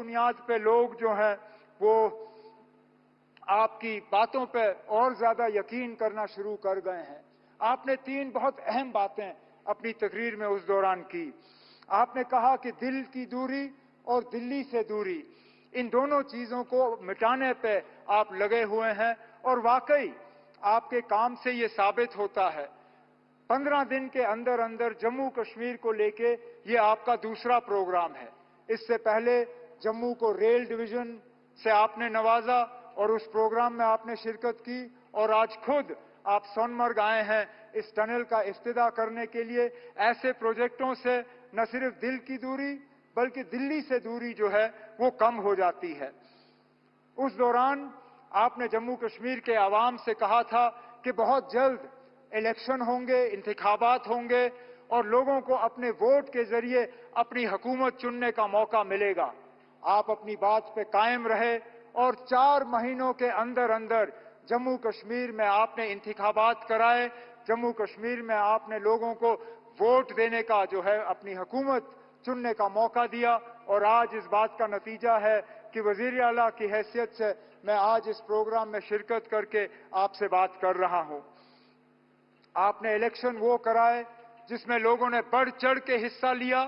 बुनियाद पे लोग जो हैं वो आपकी बातों पे और ज्यादा यकीन करना शुरू कर गए हैं। आपने 3 बहुत अहम बातें अपनी तकरीर में उस दौरान की। आपने कहा कि दिल की दूरी और दिल्ली से दूरी, इन दोनों चीजों को मिटाने पे आप लगे हुए हैं और वाकई आपके काम से ये साबित होता है। 15 दिन के अंदर अंदर जम्मू कश्मीर को लेके ये आपका दूसरा प्रोग्राम है। इससे पहले जम्मू को रेल डिवीजन से आपने नवाजा और उस प्रोग्राम में आपने शिरकत की और आज खुद आप सोनमर्ग आए हैं इस टनल का इफ्तिताह करने के लिए। ऐसे प्रोजेक्टों से न सिर्फ दिल की दूरी बल्कि दिल्ली से दूरी जो है वो कम हो जाती है। उस दौरान आपने जम्मू कश्मीर के आवाम से कहा था कि बहुत जल्द इलेक्शन होंगे, इंतखाबात होंगे और लोगों को अपने वोट के जरिए अपनी हुकूमत चुनने का मौका मिलेगा। आप अपनी बात पे कायम रहे और 4 महीनों के अंदर अंदर जम्मू कश्मीर में आपने इंतखाबात कराए। जम्मू कश्मीर में आपने लोगों को वोट देने का जो है अपनी हुकूमत चुनने का मौका दिया और आज इस बात का नतीजा है कि वजीर आला की हैसियत से मैं आज इस प्रोग्राम में शिरकत करके आपसे बात कर रहा हूं। आपने इलेक्शन वो कराए जिसमें लोगों ने बढ़ चढ़ के हिस्सा लिया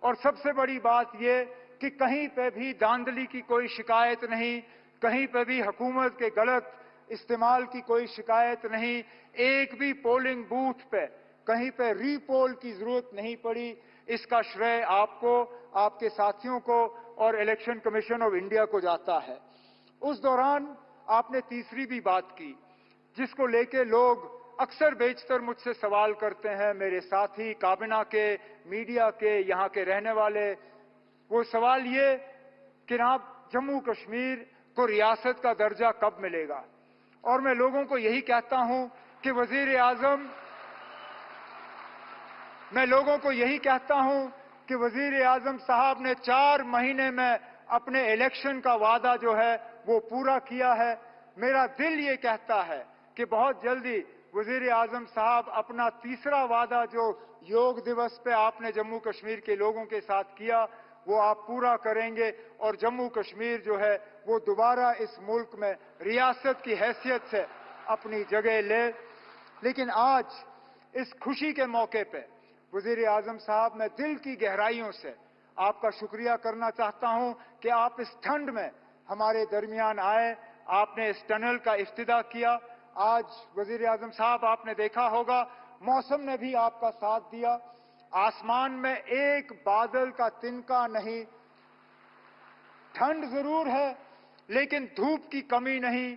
और सबसे बड़ी बात यह कि कहीं पे भी धांधली की कोई शिकायत नहीं, कहीं पे भी हुकूमत के गलत इस्तेमाल की कोई शिकायत नहीं, एक भी पोलिंग बूथ पे कहीं पे रीपोल की जरूरत नहीं पड़ी। इसका श्रेय आपको, आपके साथियों को और इलेक्शन कमीशन ऑफ इंडिया को जाता है। उस दौरान आपने तीसरी भी बात की जिसको लेके लोग अक्सर बेशतर मुझसे सवाल करते हैं, मेरे साथी काबिना के, मीडिया के, यहाँ के रहने वाले। वो सवाल ये कि जनाब जम्मू कश्मीर को रियासत का दर्जा कब मिलेगा? और मैं लोगों को यही कहता हूं कि वजीर आजम, मैं लोगों को यही कहता हूं कि वजीर आजम साहब ने 4 महीने में अपने इलेक्शन का वादा जो है वो पूरा किया है। मेरा दिल ये कहता है कि बहुत जल्दी वजीर आजम साहब अपना तीसरा वादा जो योग दिवस पे आपने जम्मू कश्मीर के लोगों के साथ किया वो आप पूरा करेंगे और जम्मू कश्मीर जो है वो दोबारा इस मुल्क में रियासत की हैसियत से अपनी जगह ले। लेकिन आज इस खुशी के मौके पे वजीर आजम साहब, मैं दिल की गहराइयों से आपका शुक्रिया करना चाहता हूं कि आप इस ठंड में हमारे दरमियान आए, आपने इस टनल का इफ्तिताह किया। आज वजीर आजम साहब आपने देखा होगा मौसम ने भी आपका साथ दिया। आसमान में एक बादल का तिनका नहीं। ठंड जरूर है लेकिन धूप की कमी नहीं।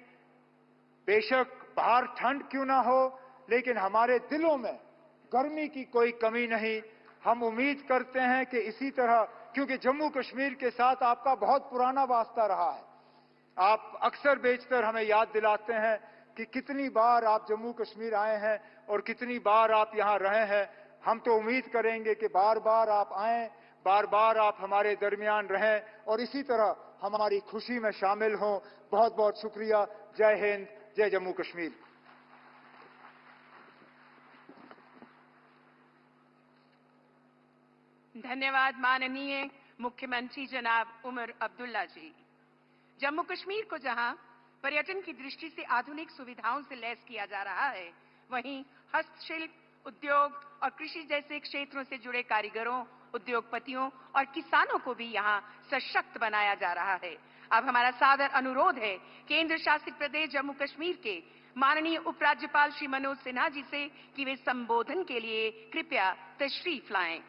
बेशक बाहर ठंड क्यों ना हो लेकिन हमारे दिलों में गर्मी की कोई कमी नहीं। हम उम्मीद करते हैं कि इसी तरह, क्योंकि जम्मू कश्मीर के साथ आपका बहुत पुराना वास्ता रहा है। आप अक्सर बेशतर हमें याद दिलाते हैं कि कितनी बार आप जम्मू कश्मीर आए हैं और कितनी बार आप यहां रहे हैं। हम तो उम्मीद करेंगे कि बार बार आप आएं, बार बार आप हमारे दरमियान रहें और इसी तरह हमारी खुशी में शामिल हों। बहुत बहुत शुक्रिया। जय हिंद, जय जम्मू कश्मीर। धन्यवाद माननीय मुख्यमंत्री जनाब उमर अब्दुल्ला जी। जम्मू कश्मीर को जहां पर्यटन की दृष्टि से आधुनिक सुविधाओं से लैस किया जा रहा है, वहीं हस्तशिल्प, उद्योग और कृषि जैसे क्षेत्रों से जुड़े कारीगरों, उद्योगपतियों और किसानों को भी यहां सशक्त बनाया जा रहा है। अब हमारा सादर अनुरोध है केंद्र शासित प्रदेश जम्मू कश्मीर के माननीय उपराज्यपाल श्री मनोज सिन्हा जी से कि वे संबोधन के लिए कृपया तशरीफ लाएं।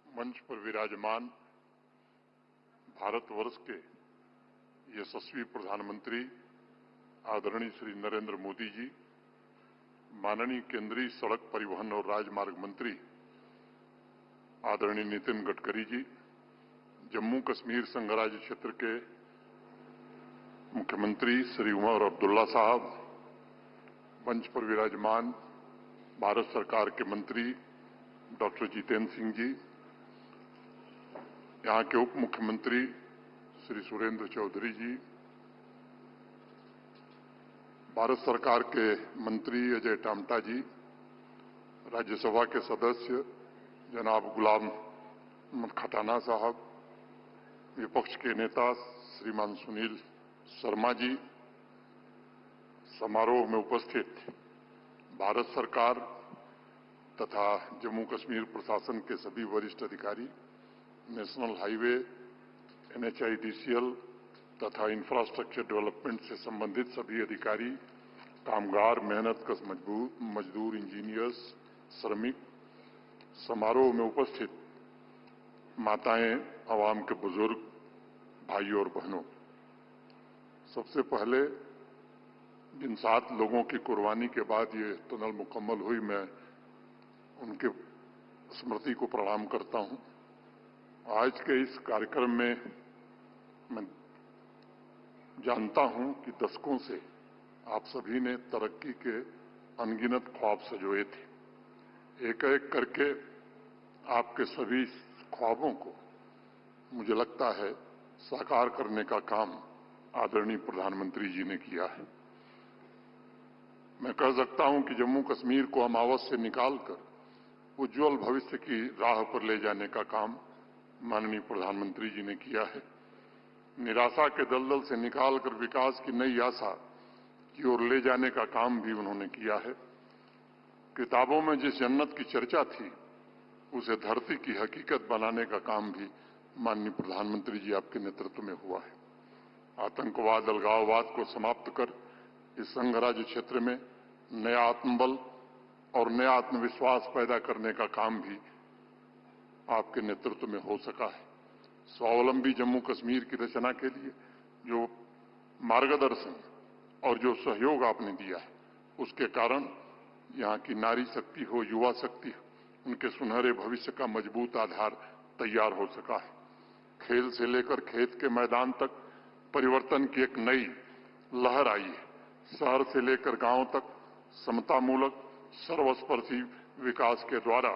मंच पर विराजमान भारतवर्ष के यशस्वी प्रधानमंत्री आदरणीय श्री नरेंद्र मोदी जी, माननीय केंद्रीय सड़क परिवहन और राजमार्ग मंत्री आदरणीय नितिन गडकरी जी, जम्मू कश्मीर संघ राज्य क्षेत्र के मुख्यमंत्री श्री उमर अब्दुल्ला साहब, मंच पर विराजमान भारत सरकार के मंत्री डॉक्टर जितेंद्र सिंह जी, यहाँ के उप मुख्यमंत्री श्री सुरेंद्र चौधरी जी, भारत सरकार के मंत्री अजय टामटा जी, राज्यसभा के सदस्य जनाब गुलाम खटाना साहब, विपक्ष के नेता श्रीमान सुनील शर्मा जी, समारोह में उपस्थित भारत सरकार तथा जम्मू कश्मीर प्रशासन के सभी वरिष्ठ अधिकारी, नेशनल हाईवे, NHIDCL तथा इंफ्रास्ट्रक्चर डेवलपमेंट से संबंधित सभी अधिकारी, कामगार, मेहनतकश मजदूर, इंजीनियर्स, श्रमिक, समारोह में उपस्थित माताएं, आवाम के बुजुर्ग, भाइयों और बहनों, सबसे पहले जिन 7 लोगों की कुर्बानी के बाद ये टनल मुकम्मल हुई, मैं उनके स्मृति को प्रणाम करता हूं। आज के इस कार्यक्रम में मैं जानता हूं कि दशकों से आप सभी ने तरक्की के अनगिनत ख्वाब सजोए थे। एक एक करके आपके सभी ख्वाबों को मुझे लगता है साकार करने का काम आदरणीय प्रधानमंत्री जी ने किया है। मैं कह सकता हूं कि जम्मू कश्मीर को अमावस से निकालकर उज्जवल भविष्य की राह पर ले जाने का काम माननीय प्रधानमंत्री जी ने किया है। निराशा के दलदल से निकालकर विकास की नई आशा की ओर ले जाने का काम भी उन्होंने किया है। किताबों में जिस जन्नत की चर्चा थी, उसे धरती की हकीकत बनाने का काम भी माननीय प्रधानमंत्री जी आपके नेतृत्व में हुआ है। आतंकवाद, अलगाववाद को समाप्त कर इस संघराज्य क्षेत्र में नया आत्मबल और नया आत्मविश्वास पैदा करने का काम भी आपके नेतृत्व में हो सका है। स्वावलंबी जम्मू कश्मीर की रचना के लिए जो मार्गदर्शन और जो सहयोग आपने दिया है, उसके कारण यहाँ की नारी शक्ति हो, युवा शक्ति हो, उनके सुनहरे भविष्य का मजबूत आधार तैयार हो सका है। खेल से लेकर खेत के मैदान तक परिवर्तन की एक नई लहर आई है। शहर से लेकर गांव तक समतामूलक सर्वस्पर्शी विकास के द्वारा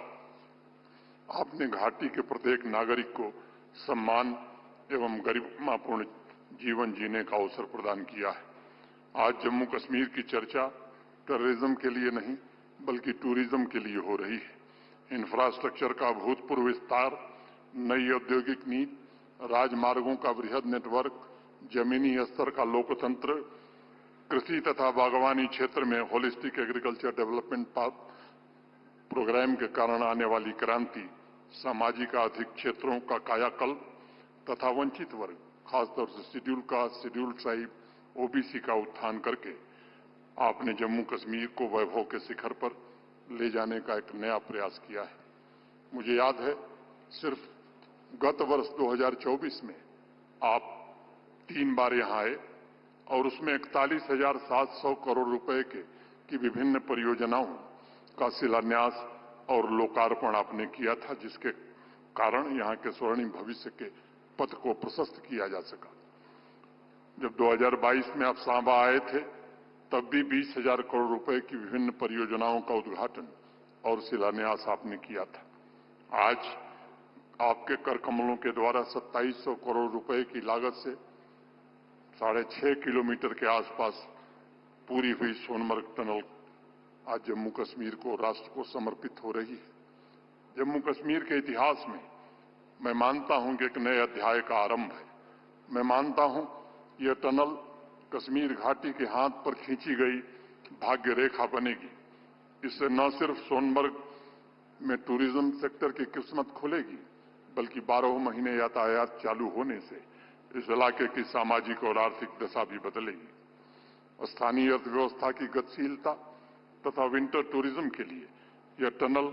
आपने घाटी के प्रत्येक नागरिक को सम्मान एवं गरिमापूर्ण जीवन जीने का अवसर प्रदान किया है। आज जम्मू कश्मीर की चर्चा टेररिज्म के लिए नहीं बल्कि टूरिज्म के लिए हो रही है। इंफ्रास्ट्रक्चर का अभूतपूर्व विस्तार, नई औद्योगिक नीति, राजमार्गों का वृहद नेटवर्क, जमीनी स्तर का लोकतंत्र, कृषि तथा बागवानी क्षेत्र में होलिस्टिक एग्रीकल्चर डेवलपमेंट प्रोग्राम के कारण आने वाली क्रांति, सामाजिक आर्थिक क्षेत्रों का कायाकल्प तथा वंचित वर्ग, खासतौर से schedule caste, schedule tribe, OBC का उत्थान करके आपने जम्मू कश्मीर को वैभव के शिखर पर ले जाने का एक नया प्रयास किया है। मुझे याद है, सिर्फ गत वर्ष 2024 में आप 3 बार यहां आए और उसमें 41,700 करोड़ रुपए की विभिन्न परियोजनाओं का शिलान्यास और लोकार्पण आपने किया था, जिसके कारण यहां के स्वर्णिम भविष्य के पथ को प्रशस्त किया जा सका। जब 2022 में आप सांबा आए थे, तब भी 20,000 करोड़ रुपए की विभिन्न परियोजनाओं का उद्घाटन और शिलान्यास आपने किया था। आज आपके कर कमलों के द्वारा 2700 करोड़ रुपए की लागत से 6.5 किलोमीटर के आसपास पूरी हुई सोनमर्ग टनल आज जम्मू कश्मीर को, राष्ट्र को समर्पित हो रही है। जम्मू कश्मीर के इतिहास में मैं मानता हूं कि एक नए अध्याय का आरंभ है। मैं मानता हूं यह टनल कश्मीर घाटी के हाथ पर खींची गई भाग्य रेखा बनेगी। इससे न सिर्फ सोनमर्ग में टूरिज्म सेक्टर की किस्मत खुलेगी, बल्कि 12 महीने यातायात चालू होने से इस इलाके की सामाजिक और आर्थिक दशा भी बदलेगी। स्थानीय अर्थव्यवस्था की गतिशीलता तथा विंटर टूरिज्म के लिए यह टनल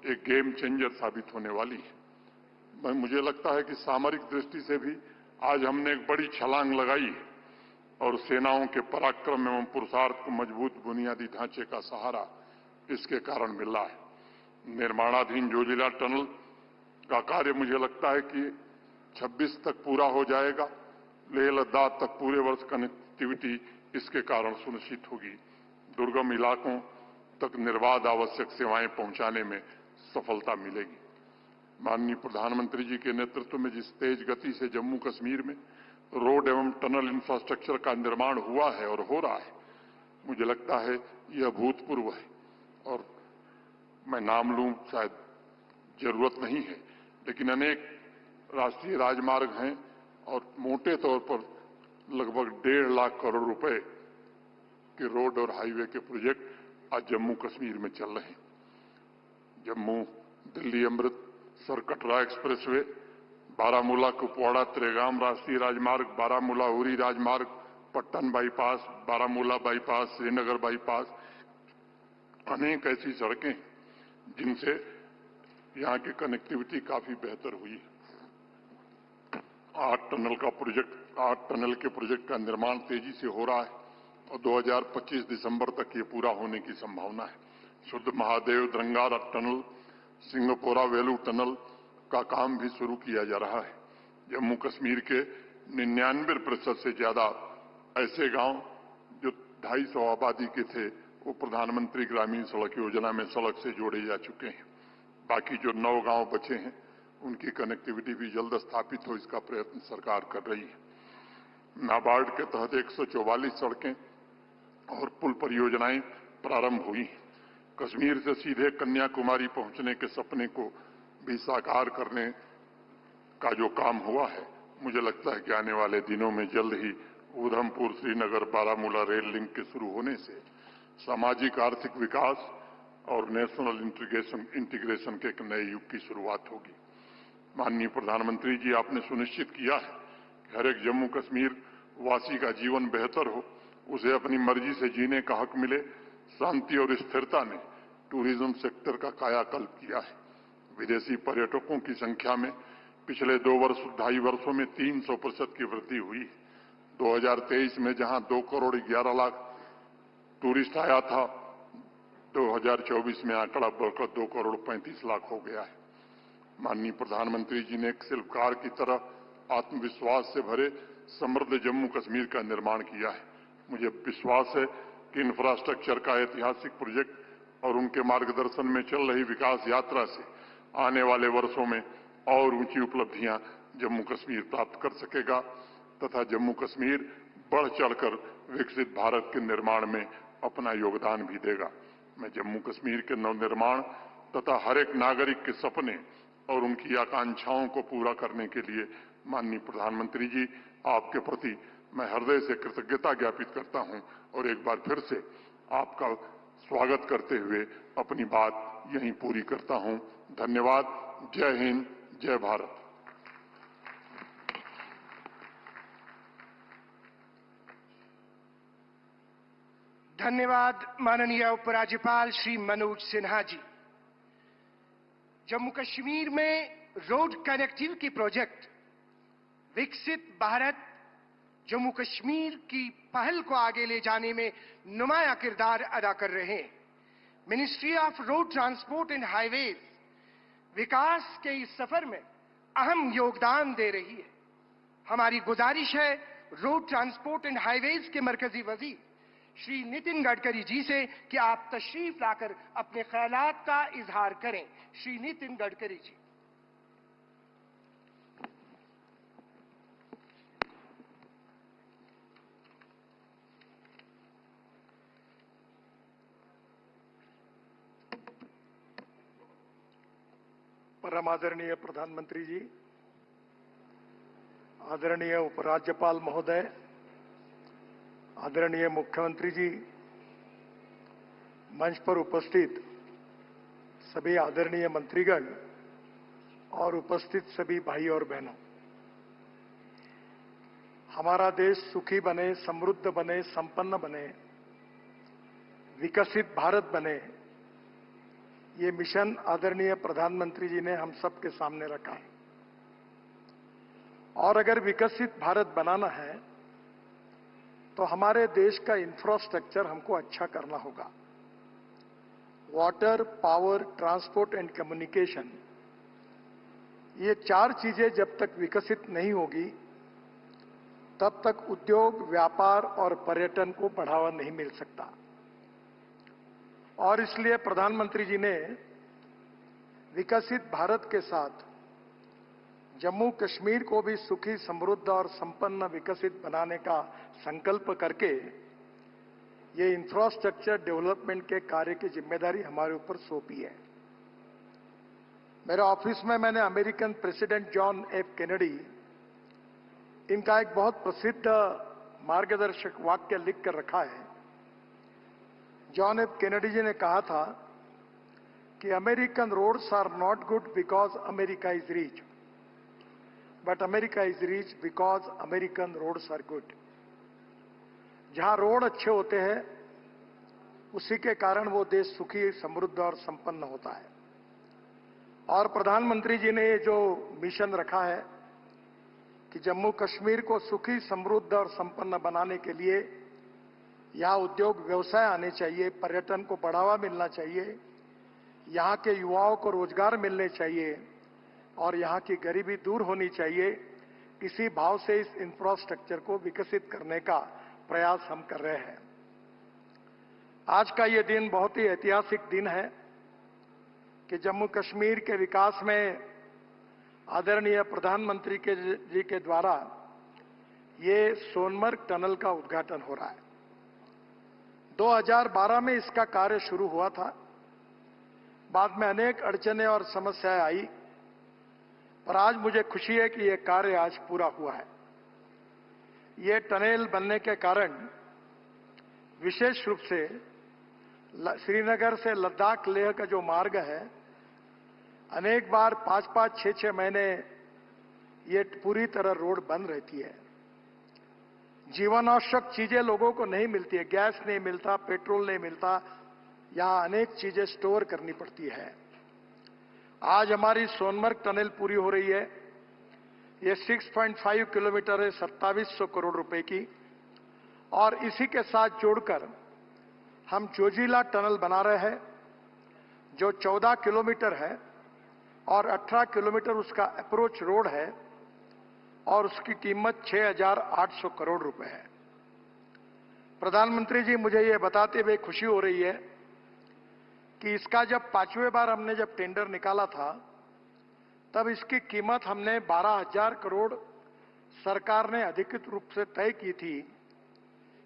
एक गेम चेंजर साबित होने वाली है। मुझे लगता है कि सामरिक दृष्टि से भी आज हमने एक बड़ी छलांग लगाई है और सेनाओं के पराक्रम एवं पुरुषार्थ को मजबूत बुनियादी ढांचे का सहारा इसके कारण मिल रहा है। निर्माणाधीन जोजिला टनल का कार्य मुझे लगता है कि 26 तक पूरा हो जाएगा। लेह लद्दाख तक पूरे वर्ष कनेक्टिविटी इसके कारण सुनिश्चित होगी। दुर्गम इलाकों तक निर्बाध आवश्यक सेवाएं पहुंचाने में सफलता मिलेगी। माननीय प्रधानमंत्री जी के नेतृत्व में जिस तेज गति से जम्मू कश्मीर में रोड एवं टनल इंफ्रास्ट्रक्चर का निर्माण हुआ है और हो रहा है, मुझे लगता है यह अभूतपूर्व है। और मैं नाम लूं शायद जरूरत नहीं है, लेकिन अनेक राष्ट्रीय राजमार्ग हैं और मोटे तौर पर लगभग 1.5 लाख करोड़ रुपए के रोड और हाईवे के प्रोजेक्ट आज जम्मू कश्मीर में चल रहे हैं। जम्मू दिल्ली अमृतसर कटरा एक्सप्रेसवे, बारामूला कुपवाड़ा त्रेगाम राष्ट्रीय राजमार्ग, बारामूला उरी राजमार्ग, Pattan bypass, Baramulla bypass, Srinagar bypass, अनेक ऐसी सड़कें जिनसे यहां की कनेक्टिविटी काफी बेहतर हुई है। 8 टनल के प्रोजेक्ट का निर्माण तेजी से हो रहा है और 2025 दिसंबर तक ये पूरा होने की संभावना है। शुद्ध महादेव द्रंगार टनल, सिंगपोरा वेलू टनल का काम भी शुरू किया जा रहा है। जम्मू कश्मीर के 99% से ज्यादा ऐसे गांव जो 250 आबादी के थे, वो प्रधानमंत्री ग्रामीण सड़क योजना में सड़क से जोड़े जा चुके हैं। बाकी जो 9 गांव बचे हैं, उनकी कनेक्टिविटी भी जल्द स्थापित हो, इसका प्रयत्न सरकार कर रही है। नाबार्ड के तहत 144 सड़कें और पुल परियोजनाएं प्रारंभ हुई। कश्मीर से सीधे कन्याकुमारी पहुंचने के सपने को भी साकार करने का जो काम हुआ है, मुझे लगता है कि आने वाले दिनों में जल्द ही उधमपुर श्रीनगर बारामूला रेल लिंक के शुरू होने से सामाजिक आर्थिक विकास और नेशनल इंटीग्रेशन के एक नए युग की शुरुआत होगी। माननीय प्रधानमंत्री जी, आपने सुनिश्चित किया है कि हर एक जम्मू कश्मीर वासी का जीवन बेहतर हो, उसे अपनी मर्जी से जीने का हक मिले। शांति और स्थिरता ने टूरिज्म सेक्टर का कायाकल्प किया है। विदेशी पर्यटकों की संख्या में पिछले 2-2.5 वर्षों में 300% की वृद्धि हुई है। 2023 में जहां 2 करोड़ 11 लाख टूरिस्ट आया था, 2024 में आंकड़ा बढ़कर 2 करोड़ 35 लाख हो गया है। माननीय प्रधानमंत्री जी ने एक शिल्पकार की तरह आत्मविश्वास से भरे समृद्ध जम्मू कश्मीर का निर्माण किया है। मुझे विश्वास है कि इंफ्रास्ट्रक्चर का ऐतिहासिक प्रोजेक्ट और उनके मार्गदर्शन में चल रही विकास यात्रा से आने वाले वर्षों में और ऊंची उपलब्धियां जम्मू कश्मीर प्राप्त कर सकेगा तथा जम्मू कश्मीर बढ़ चढ़कर विकसित भारत के निर्माण में अपना योगदान भी देगा। मैं जम्मू कश्मीर के नवनिर्माण तथा हर एक नागरिक के सपने और उनकी आकांक्षाओं को पूरा करने के लिए माननीय प्रधानमंत्री जी, आपके प्रति मैं हृदय से कृतज्ञता ज्ञापित करता हूं और एक बार फिर से आपका स्वागत करते हुए अपनी बात यहीं पूरी करता हूं। धन्यवाद। जय हिंद, जय भारत। धन्यवाद माननीय उपराज्यपाल श्री मनोज सिन्हा जी। जम्मू कश्मीर में रोड कनेक्टिविटी प्रोजेक्ट विकसित भारत जम्मू कश्मीर की पहल को आगे ले जाने में नुमाया किरदार अदा कर रहे हैं। Ministry of road transport and highways विकास के इस सफर में अहम योगदान दे रही है। हमारी गुजारिश है रोड ट्रांसपोर्ट एंड हाईवेज के मरकजी वजीर श्री नितिन गडकरी जी से कि आप तशरीफ लाकर अपने ख्यालात का इजहार करें। श्री नितिन गडकरी जी। परम आदरणीय प्रधानमंत्री जी, आदरणीय उपराज्यपाल महोदय, आदरणीय मुख्यमंत्री जी, मंच पर उपस्थित सभी आदरणीय मंत्रीगण और उपस्थित सभी भाई और बहनों, हमारा देश सुखी बने, समृद्ध बने, संपन्न बने, विकसित भारत बने, ये मिशन आदरणीय प्रधानमंत्री जी ने हम सबके सामने रखा है। और अगर विकसित भारत बनाना है तो हमारे देश का इंफ्रास्ट्रक्चर हमको अच्छा करना होगा। Water, power, transport and communication, ये 4 चीजें जब तक विकसित नहीं होगी तब तक उद्योग, व्यापार और पर्यटन को बढ़ावा नहीं मिल सकता। और इसलिए प्रधानमंत्री जी ने विकसित भारत के साथ जम्मू कश्मीर को भी सुखी, समृद्ध और संपन्न विकसित बनाने का संकल्प करके ये इंफ्रास्ट्रक्चर डेवलपमेंट के कार्य की जिम्मेदारी हमारे ऊपर सौंपी है। मेरे ऑफिस में मैंने American president John F Kennedy, इनका एक बहुत प्रसिद्ध मार्गदर्शक वाक्य लिख कर रखा है। जॉन एफ कैनेडी जी ने कहा था कि American roads are not good because America is rich, but America is rich because American roads are good. जहां रोड अच्छे होते हैं उसी के कारण वो देश सुखी, समृद्ध और संपन्न होता है। और प्रधानमंत्री जी ने ये जो मिशन रखा है कि जम्मू कश्मीर को सुखी, समृद्ध और संपन्न बनाने के लिए यहां उद्योग व्यवसाय आने चाहिए, पर्यटन को बढ़ावा मिलना चाहिए, यहां के युवाओं को रोजगार मिलने चाहिए और यहां की गरीबी दूर होनी चाहिए। इसी भाव से इस इंफ्रास्ट्रक्चर को विकसित करने का प्रयास हम कर रहे हैं। आज का ये दिन बहुत ही ऐतिहासिक दिन है कि जम्मू कश्मीर के विकास में आदरणीय प्रधानमंत्री जी के द्वारा ये सोनमर्ग टनल का उद्घाटन हो रहा है। 2012 में इसका कार्य शुरू हुआ था। बाद में अनेक अड़चनें और समस्याएं आई, पर आज मुझे खुशी है कि यह कार्य आज पूरा हुआ है। ये टनल बनने के कारण विशेष रूप से श्रीनगर से लद्दाख लेह का जो मार्ग है, अनेक बार 5-5, 6-6 महीने ये पूरी तरह रोड बंद रहती है। जीवन आवश्यक चीजें लोगों को नहीं मिलती है, गैस नहीं मिलता, पेट्रोल नहीं मिलता, यहां अनेक चीजें स्टोर करनी पड़ती है। आज हमारी सोनमर्ग टनल पूरी हो रही है। ये 6.5 किलोमीटर है, 2700 करोड़ रुपए की, और इसी के साथ जोड़कर हम जोजिला टनल बना रहे हैं जो 14 किलोमीटर है और 18 किलोमीटर उसका अप्रोच रोड है और उसकी कीमत 6,800 करोड़ रुपए है। प्रधानमंत्री जी, मुझे ये बताते हुए खुशी हो रही है कि इसका जब 5वें बार हमने जब टेंडर निकाला था तब इसकी कीमत हमने 12,000 करोड़ सरकार ने अधिकृत रूप से तय की थी।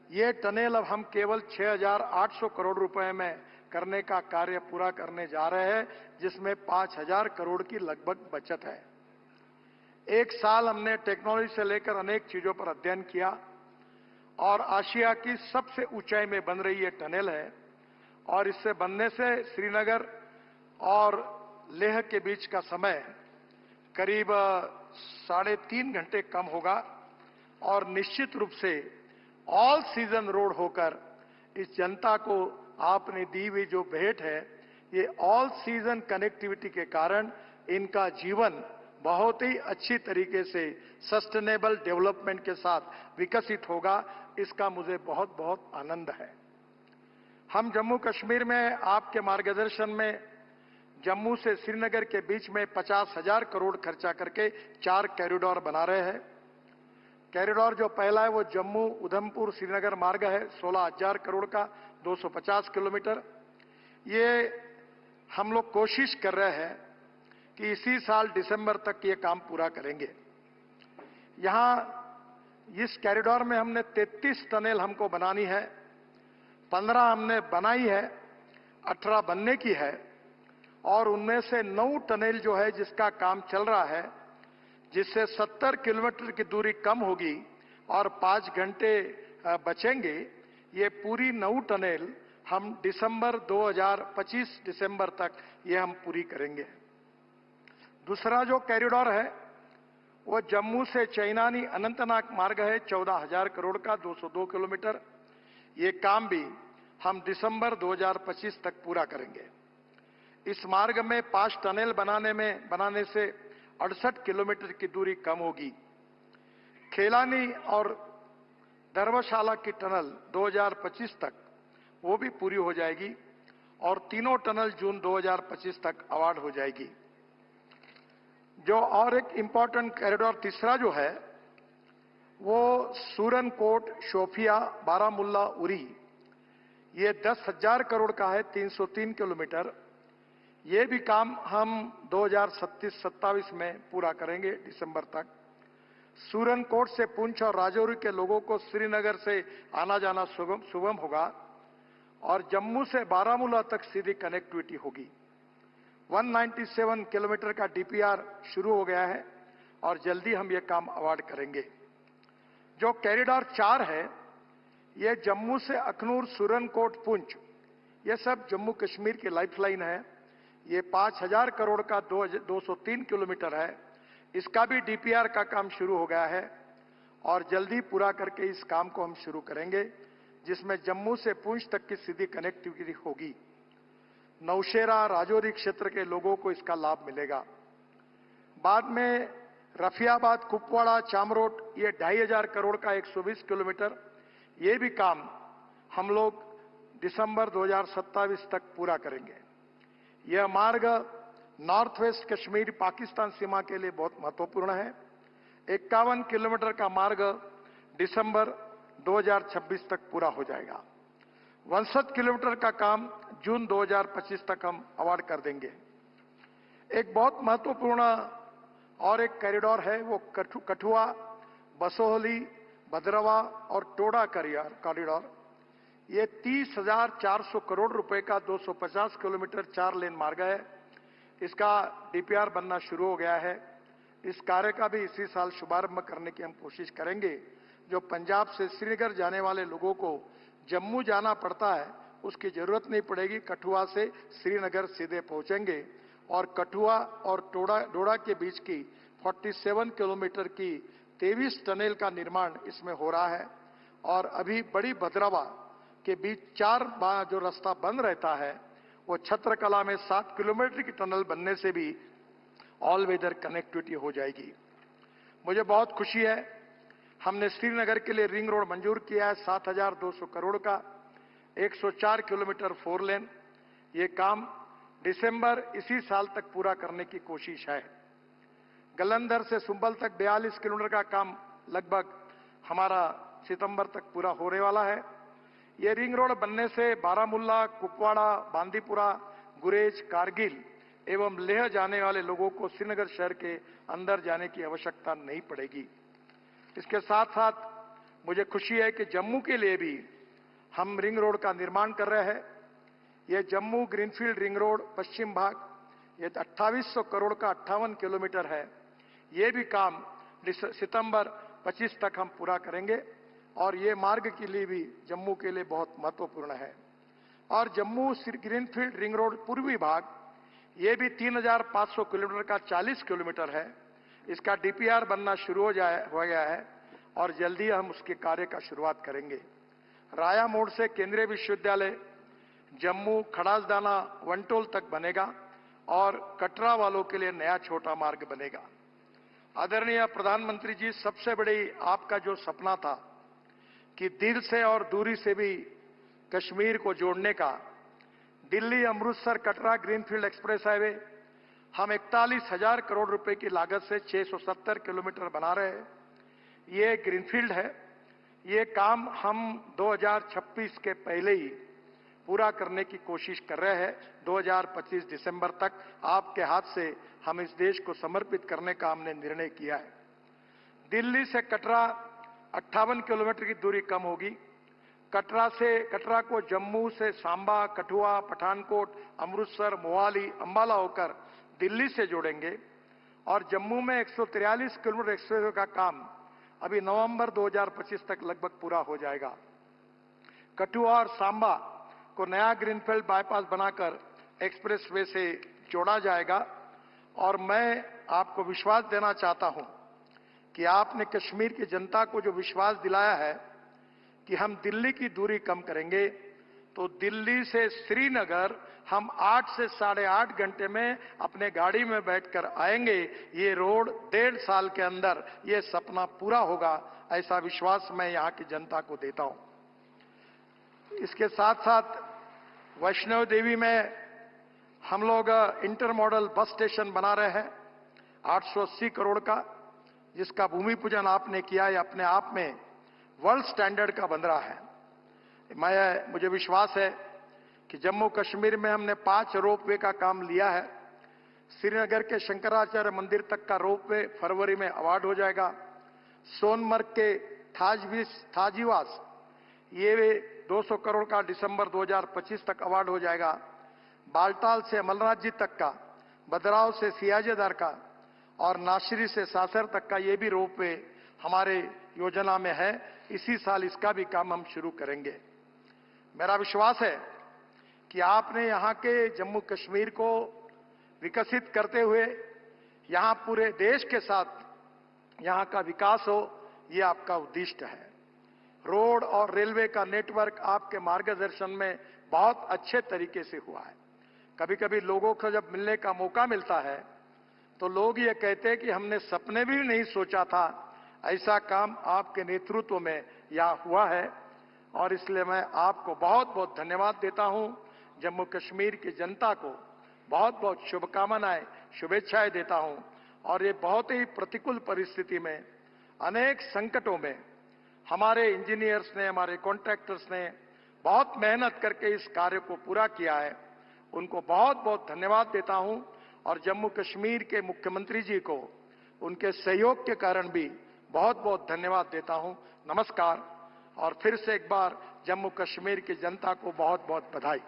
ये टनल अब हम केवल 6,800 करोड़ रुपए में करने का कार्य पूरा करने जा रहे हैं, जिसमें 5,000 करोड़ की लगभग बचत है। एक साल हमने टेक्नोलॉजी से लेकर अनेक चीजों पर अध्ययन किया और आशिया की सबसे ऊंचाई में बन रही ये टनल है और इससे बनने से श्रीनगर और लेह के बीच का समय करीब 3.5 घंटे कम होगा और निश्चित रूप से ऑल सीजन रोड होकर इस जनता को आपने दी हुई जो भेंट है, ये ऑल सीजन कनेक्टिविटी के कारण इनका जीवन बहुत ही अच्छी तरीके से सस्टेनेबल डेवलपमेंट के साथ विकसित होगा। इसका मुझे बहुत बहुत आनंद है। हम जम्मू कश्मीर में आपके मार्गदर्शन में जम्मू से श्रीनगर के बीच में 50,000 करोड़ खर्चा करके 4 कॉरिडोर बना रहे हैं। कॉरिडोर जो पहला है वो जम्मू उधमपुर श्रीनगर मार्ग है, 16,000 करोड़ का, 250 किलोमीटर। ये हम लोग कोशिश कर रहे हैं कि इसी साल दिसंबर तक ये काम पूरा करेंगे। यहां इस कॉरिडोर में हमने 33 टनल हमको बनानी है, 15 हमने बनाई है, 18 बनने की है और उनमें से 9 टनल जो है जिसका काम चल रहा है, जिससे 70 किलोमीटर की दूरी कम होगी और 5 घंटे बचेंगे। ये पूरी 9 टनल हम दिसंबर 2025 दिसंबर तक ये हम पूरी करेंगे। दूसरा जो कॉरिडोर है वो जम्मू से चैनानी अनंतनाग मार्ग है, 14,000 करोड़ का, 202 किलोमीटर। ये काम भी हम दिसंबर 2025 तक पूरा करेंगे। इस मार्ग में 5 टनल बनाने से 68 किलोमीटर की दूरी कम होगी। खेलानी और धर्मशाला की टनल 2025 तक वो भी पूरी हो जाएगी और तीनों टनल जून 2025 तक अवार्ड हो जाएगी। जो और एक इंपॉर्टेंट कॉरिडोर तीसरा जो है वो सूरनकोट, शोपिया, बारामुल्ला, उरी, ये 10,000 करोड़ का है, 303 किलोमीटर। ये भी काम हम 2037-27 में पूरा करेंगे दिसंबर तक। सूरनकोट से पुंछ और राजौरी के लोगों को श्रीनगर से आना जाना सुगम होगा और जम्मू से बारामूला तक सीधी कनेक्टिविटी होगी। 197 किलोमीटर का डीपीआर शुरू हो गया है और जल्दी हम ये काम अवार्ड करेंगे। जो कॉरिडोर 4 है, ये जम्मू से अखनूर, सूरनकोट, पुंछ, ये सब जम्मू कश्मीर की लाइफलाइन है। ये 5000 करोड़ का 203 किलोमीटर है। इसका भी डीपीआर का काम शुरू हो गया है और जल्दी पूरा करके इस काम को हम शुरू करेंगे, जिसमें जम्मू से पुंछ तक की सीधी कनेक्टिविटी होगी। नौशेरा, राजौरी क्षेत्र के लोगों को इसका लाभ मिलेगा। बाद में रफियाबाद, कुपवाड़ा, चामरोट, ये 2500 करोड़ का 120 किलोमीटर, ये भी काम हम लोग दिसंबर 2027 तक पूरा करेंगे। यह मार्ग नॉर्थ वेस्ट कश्मीर पाकिस्तान सीमा के लिए बहुत महत्वपूर्ण है। 51 किलोमीटर का मार्ग दिसंबर 2026 तक पूरा हो जाएगा। 62 किलोमीटर का काम जून 2025 तक हम अवार्ड कर देंगे। एक बहुत महत्वपूर्ण और एक कॉरिडोर है, वो कठुआ, बसोहली, भद्रवा और टोडा कॉरिडोर। ये 30,400 करोड़ रुपए का 250 किलोमीटर 4 लेन मार्ग है। इसका डीपीआर बनना शुरू हो गया है। इस कार्य का भी इसी साल शुभारंभ करने की हम कोशिश करेंगे। जो पंजाब से श्रीनगर जाने वाले लोगों को जम्मू जाना पड़ता है, उसकी जरूरत नहीं पड़ेगी। कठुआ से श्रीनगर सीधे पहुंचेंगे और कठुआ और डोडा के बीच की 47 किलोमीटर की 23 टनल का निर्माण इसमें हो रहा है। और अभी बड़ी भद्रवा के बीच 4 जो रास्ता बंद रहता है, वो छत्रकला में 7 किलोमीटर की टनल बनने से भी ऑल वेदर कनेक्टिविटी हो जाएगी। मुझे बहुत खुशी है, हमने श्रीनगर के लिए रिंग रोड मंजूर किया है 7,200 करोड़ का, 104 किलोमीटर 4 लेन। ये काम दिसंबर इसी साल तक पूरा करने की कोशिश है। गलंदर से सुंबल तक 42 किलोमीटर का काम लगभग हमारा सितंबर तक पूरा होने वाला है। ये रिंग रोड बनने से बारामूला, कुपवाड़ा, बांदीपुरा, गुरेज, कारगिल एवं लेह जाने वाले लोगों को श्रीनगर शहर के अंदर जाने की आवश्यकता नहीं पड़ेगी। इसके साथ साथ मुझे खुशी है कि जम्मू के लिए भी हम रिंग रोड का निर्माण कर रहे हैं। यह जम्मू ग्रीनफील्ड रिंग रोड पश्चिम भाग, ये 2800 करोड़ का 58 किलोमीटर है। ये भी काम सितंबर 25 तक हम पूरा करेंगे और ये मार्ग के लिए भी जम्मू के लिए बहुत महत्वपूर्ण है। और जम्मू ग्रीनफील्ड रिंग रोड पूर्वी भाग, ये भी 3500 किलोमीटर का 40 किलोमीटर है। इसका डीपीआर बनना शुरू हो गया है और जल्दी हम उसके कार्य का शुरुआत करेंगे। राया मोड़ से केंद्रीय विश्वविद्यालय जम्मू खड़ासदाना वनटोल तक बनेगा और कटरा वालों के लिए नया छोटा मार्ग बनेगा। आदरणीय प्रधानमंत्री जी, सबसे बड़ी आपका जो सपना था कि दिल से और दूरी से भी कश्मीर को जोड़ने का, Delhi Amritsar Katra greenfield express highway हम 41,000 करोड़ रुपए की लागत से 670 किलोमीटर बना रहे हैं। ये ग्रीनफील्ड है। ये काम हम 2026 के पहले ही पूरा करने की कोशिश कर रहे हैं। 2025 दिसंबर तक आपके हाथ से हम इस देश को समर्पित करने का हमने निर्णय किया है। दिल्ली से कटरा 58 किलोमीटर की दूरी कम होगी। कटरा को जम्मू से सांबा, कठुआ, पठानकोट, अमृतसर, मोहाली, अंबाला होकर दिल्ली से जोड़ेंगे और जम्मू में 143 किलोमीटर एक्सप्रेसवे का काम अभी नवंबर 2025 तक लगभग पूरा हो जाएगा। कठुआ और सांबा को नया ग्रीनफील्ड बाईपास बनाकर एक्सप्रेसवे से जोड़ा जाएगा और मैं आपको विश्वास देना चाहता हूं कि आपने कश्मीर की जनता को जो विश्वास दिलाया है कि हम दिल्ली की दूरी कम करेंगे, तो दिल्ली से श्रीनगर हम 8 से 8.5 घंटे में अपने गाड़ी में बैठकर आएंगे। ये रोड 1.5 साल के अंदर ये सपना पूरा होगा, ऐसा विश्वास मैं यहां की जनता को देता हूं। इसके साथ साथ वैष्णो देवी में हम लोग इंटर मॉडल बस स्टेशन बना रहे हैं 880 करोड़ का, जिसका भूमि पूजन आपने किया है। अपने आप में वर्ल्ड स्टैंडर्ड का बन रहा है। मुझे विश्वास है कि जम्मू कश्मीर में हमने 5 रोपवे का काम लिया है। श्रीनगर के शंकराचार्य मंदिर तक का रोपवे फरवरी में अवार्ड हो जाएगा। सोनमर्ग के थाजीवास ये 200 करोड़ का दिसंबर 2025 तक अवार्ड हो जाएगा। बालटाल से अमरनाथ जी तक का, भद्राव से सियाजेदार का और नाशरी से सासर तक का ये भी रोपवे हमारे योजना में है। इसी साल इसका भी काम हम शुरू करेंगे। मेरा विश्वास है कि आपने यहाँ के जम्मू कश्मीर को विकसित करते हुए यहाँ पूरे देश के साथ यहाँ का विकास हो, ये आपका उद्देश्य है। रोड और रेलवे का नेटवर्क आपके मार्गदर्शन में बहुत अच्छे तरीके से हुआ है। कभी कभी लोगों को जब मिलने का मौका मिलता है तो लोग ये कहते हैं कि हमने सपने भी नहीं सोचा था ऐसा काम आपके नेतृत्व में यहाँ हुआ है। और इसलिए मैं आपको बहुत बहुत धन्यवाद देता हूं। जम्मू कश्मीर की जनता को बहुत बहुत शुभकामनाएं, शुभेच्छाएं देता हूं। और ये बहुत ही प्रतिकूल परिस्थिति में, अनेक संकटों में हमारे इंजीनियर्स ने, हमारे कॉन्ट्रैक्टर्स ने बहुत मेहनत करके इस कार्य को पूरा किया है। उनको बहुत बहुत धन्यवाद देता हूं। और जम्मू कश्मीर के मुख्यमंत्री जी को उनके सहयोग के कारण भी बहुत बहुत धन्यवाद देता हूं। नमस्कार। और फिर से एक बार जम्मू कश्मीर की जनता को बहुत बहुत बधाई।